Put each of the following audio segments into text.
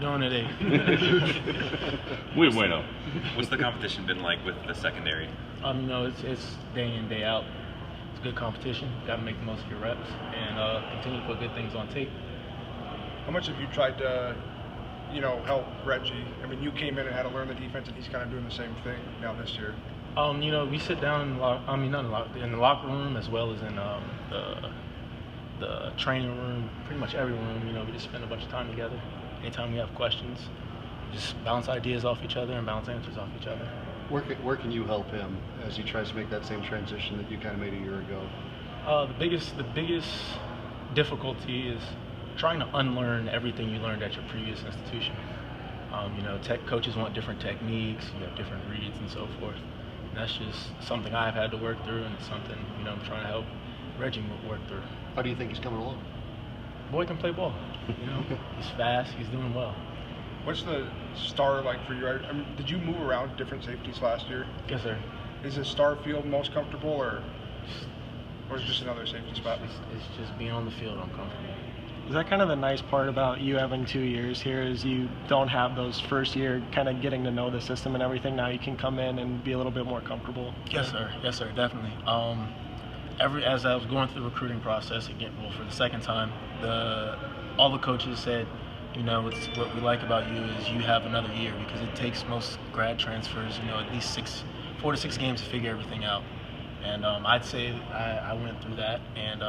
Doing today. Muy bueno. What's the competition been like with the secondary? It's day in, day out. It's good competition. Got to make the most of your reps and continue to put good things on tape. How much have you tried to, help Reggie? I mean, you came in and had to learn the defense, and he's kind of doing the same thing now this year. We sit down in the locker room as well as in the training room, pretty much every room. We just spend a bunch of time together. Anytime we have questions, we just bounce ideas off each other and bounce answers off each other. Where can you help him as he tries to make that same transition that you kind of made a year ago? The biggest difficulty is trying to unlearn everything you learned at your previous institution. Tech coaches want different techniques, you have different reads and so forth. And that's just something I've had to work through, and it's something I'm trying to help Reggie work through. How do you think he's coming along? Boy can play ball. He's fast. He's doing well. What's the star like for you? I mean, did you move around different safeties last year? Yes, sir. Is the star field most comfortable, or is it just another safety spot? It's just being on the field. I'm comfortable. Is that kind of the nice part about you having 2 years here is you don't have those first year kind of getting to know the system and everything. Now you can come in and be a little bit more comfortable. Yes, sir. Yes, sir. Definitely. As I was going through the recruiting process again, for the second time, all the coaches said, what we like about you is you have another year, because it takes most grad transfers, at least 4 to 6 games to figure everything out. And I'd say I went through that, and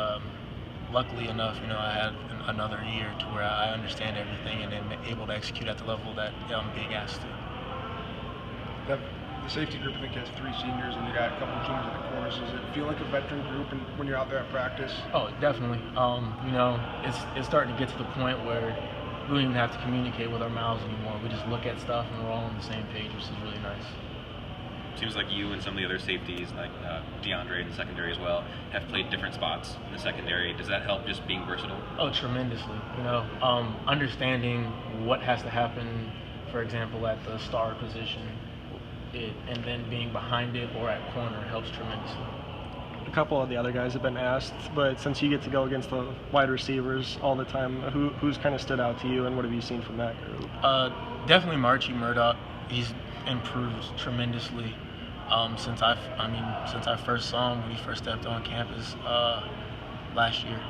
luckily enough, I had another year to where I understand everything and am able to execute at the level that I'm being asked to. The safety group, I think, has 3 seniors, and you got a couple of juniors at the corners. Does it feel like a veteran group when you're out there at practice? Oh, definitely. It's starting to get to the point where we don't even have to communicate with our mouths anymore. We just look at stuff and we're all on the same page, which is really nice. Seems like you and some of the other safeties, like DeAndre in the secondary as well, have played different spots in the secondary. Does that help just being versatile? Oh, tremendously. Understanding what has to happen, for example, at the star position, and then being behind it or at corner helps tremendously. A couple of the other guys have been asked, but since you get to go against the wide receivers all the time, who's kind of stood out to you, and what have you seen from that group? Definitely Marchie Murdoch. He's improved tremendously since I first saw him when he first stepped on campus last year.